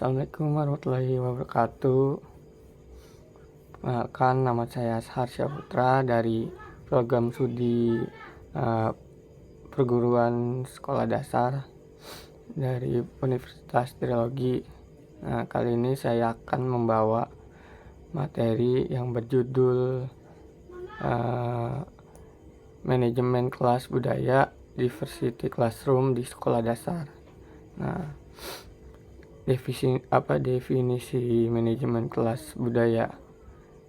Assalamualaikum warahmatullahi wabarakatuh. Perkenalkan, nama saya Harsya Putra dari program studi perguruan sekolah dasar dari Universitas Trilogi. Kali ini saya akan membawa materi yang berjudul Manajemen Kelas Budaya Diversity Classroom di Sekolah Dasar. Definisi manajemen kelas budaya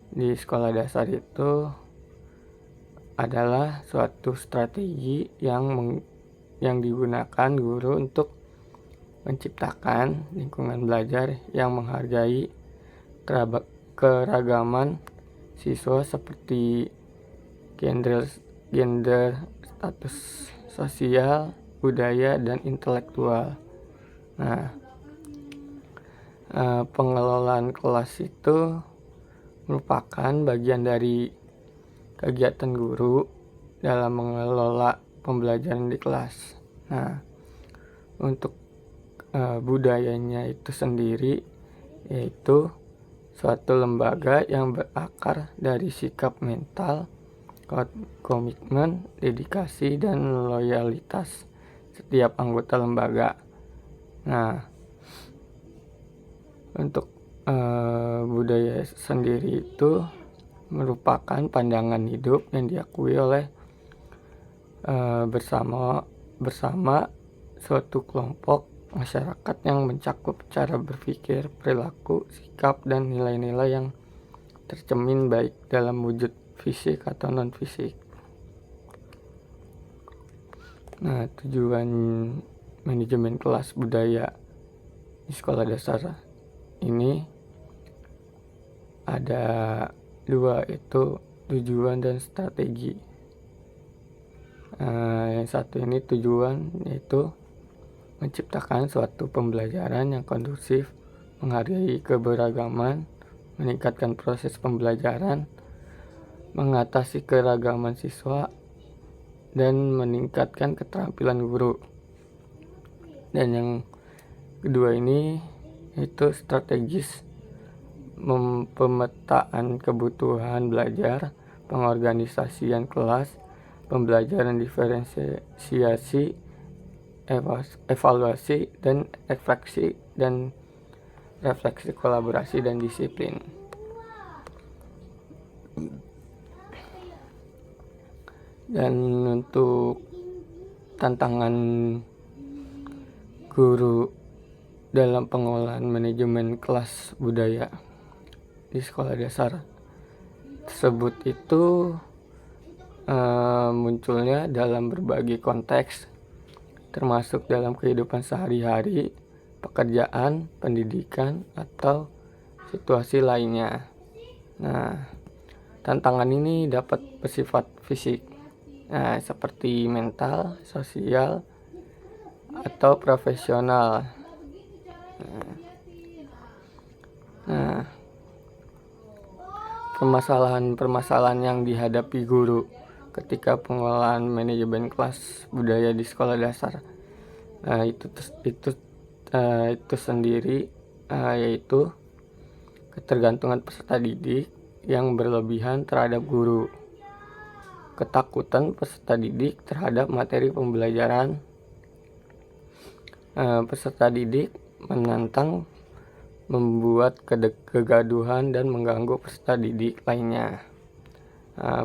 di sekolah dasar itu adalah suatu strategi yang digunakan guru untuk menciptakan lingkungan belajar yang menghargai keragaman siswa seperti gender, status sosial, budaya, dan intelektual. Pengelolaan kelas itu merupakan bagian dari kegiatan guru dalam mengelola pembelajaran di kelas. Untuk budayanya itu sendiri yaitu suatu lembaga yang berakar dari sikap mental, komitmen, dedikasi, dan loyalitas setiap anggota lembaga. Untuk budaya sendiri itu merupakan pandangan hidup yang diakui oleh bersama suatu kelompok masyarakat yang mencakup cara berpikir, perilaku, sikap, dan nilai-nilai yang tercermin baik dalam wujud fisik atau non fisik. Tujuan manajemen kelas budaya di sekolah dasar ini ada dua, yaitu tujuan dan strategi. Yang satu ini tujuan, yaitu menciptakan suatu pembelajaran yang kondusif, menghargai keberagaman, meningkatkan proses pembelajaran, mengatasi keragaman siswa, dan meningkatkan keterampilan guru. Dan yang kedua ini itu strategis, pemetaan kebutuhan belajar, pengorganisasian kelas, pembelajaran diferensiasi, evaluasi, dan refleksi kolaborasi dan disiplin. Dan untuk tantangan guru dalam pengolahan manajemen kelas budaya di sekolah dasar tersebut itu munculnya dalam berbagai konteks, termasuk dalam kehidupan sehari-hari, pekerjaan, pendidikan, atau situasi lainnya. Tantangan ini dapat bersifat fisik, seperti mental, sosial, atau profesional. Permasalahan yang dihadapi guru ketika pengolahan manajemen kelas budaya di sekolah dasar itu sendiri yaitu ketergantungan peserta didik yang berlebihan terhadap guru, ketakutan peserta didik terhadap materi pembelajaran. Peserta didik menantang, membuat kegaduhan, dan mengganggu peserta didik lainnya.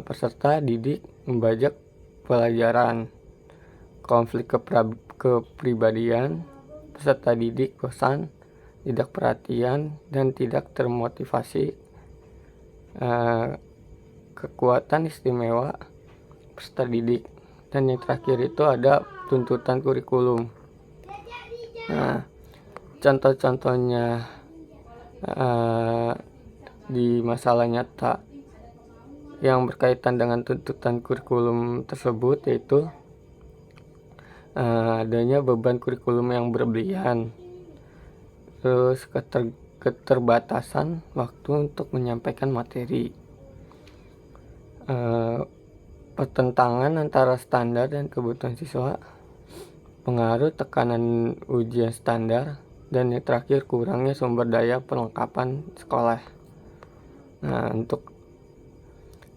Peserta didik membajak pelajaran, konflik kepribadian, peserta didik bosan, tidak perhatian, dan tidak termotivasi. Kekuatan istimewa peserta didik. Dan yang terakhir itu ada tuntutan kurikulum. Contoh-contohnya di masalah nyata yang berkaitan dengan tuntutan kurikulum tersebut yaitu adanya beban kurikulum yang berlebihan, terus keterbatasan waktu untuk menyampaikan materi, pertentangan antara standar dan kebutuhan siswa, pengaruh tekanan ujian standar, Dan yang terakhir, kurangnya sumber daya perlengkapan sekolah. Nah, untuk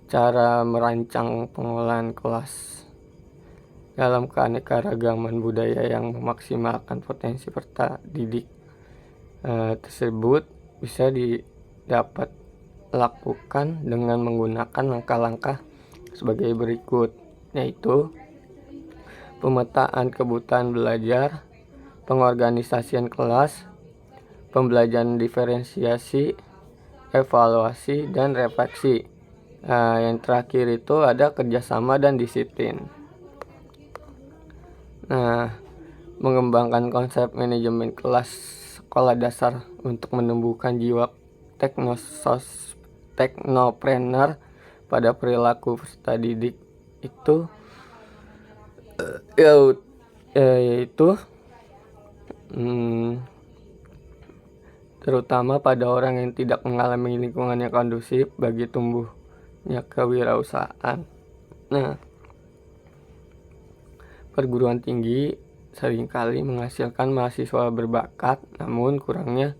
cara merancang pengolahan kelas dalam keanekaragaman budaya yang memaksimalkan potensi peserta didik tersebut bisa dapat lakukan dengan menggunakan langkah-langkah sebagai berikut, yaitu pemetaan kebutuhan belajar, pengorganisasian kelas, pembelajaran diferensiasi, evaluasi, dan refleksi. Yang terakhir itu ada kerjasama dan disiplin. Nah, mengembangkan konsep manajemen kelas sekolah dasar untuk menumbuhkan jiwa teknopreneur pada perilaku peserta didik itu yaitu terutama pada orang yang tidak mengalami lingkungan yang kondusif bagi tumbuhnya kewirausahaan. Nah, perguruan tinggi seringkali menghasilkan mahasiswa berbakat namun kurangnya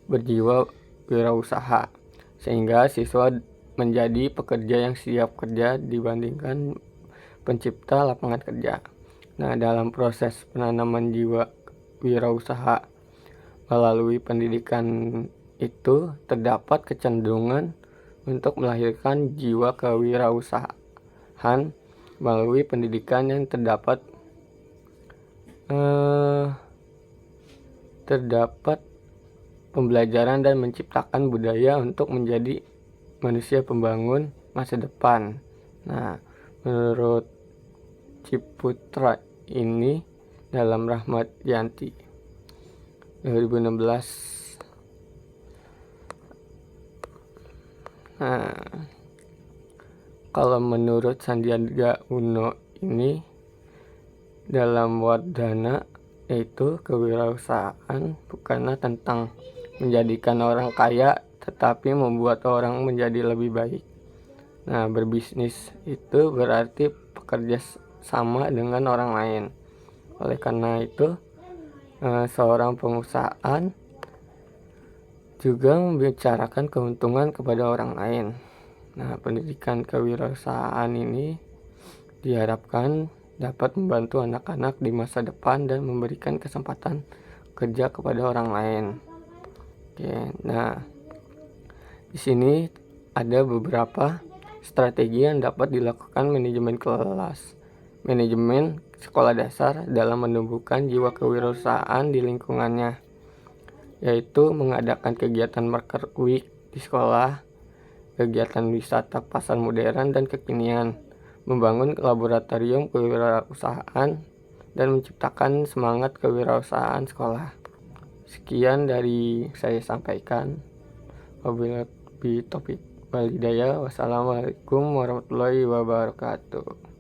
berjiwa wirausaha, sehingga siswa menjadi pekerja yang siap kerja dibandingkan pencipta lapangan kerja. Nah, dalam proses penanaman jiwa wirausaha melalui pendidikan itu terdapat kecenderungan untuk melahirkan jiwa kewirausahaan melalui pendidikan yang terdapat pembelajaran dan menciptakan budaya untuk menjadi manusia pembangun masa depan. Nah, menurut Ciputra ini dalam Rahmat Yanti 2016. Nah, kalau menurut Sandiaga Uno ini dalam Wardana, yaitu kewirausahaan bukanlah tentang menjadikan orang kaya, tetapi membuat orang menjadi lebih baik. Nah, berbisnis itu berarti bekerja sama dengan orang lain. Oleh karena itu, seorang pengusaha juga membicarakan keuntungan kepada orang lain. Nah, pendidikan kewirausahaan ini diharapkan dapat membantu anak-anak di masa depan dan memberikan kesempatan kerja kepada orang lain. Oke, nah di sini ada beberapa strategi yang dapat dilakukan manajemen sekolah dasar dalam menumbuhkan jiwa kewirausahaan di lingkungannya, yaitu mengadakan kegiatan Maker Week di sekolah, kegiatan wisata pasar modern dan kekinian, membangun laboratorium kewirausahaan, dan menciptakan semangat kewirausahaan sekolah. Sekian dari saya sampaikan. Wabillahi taufiq wal hidayah. Wassalamualaikum warahmatullahi wabarakatuh.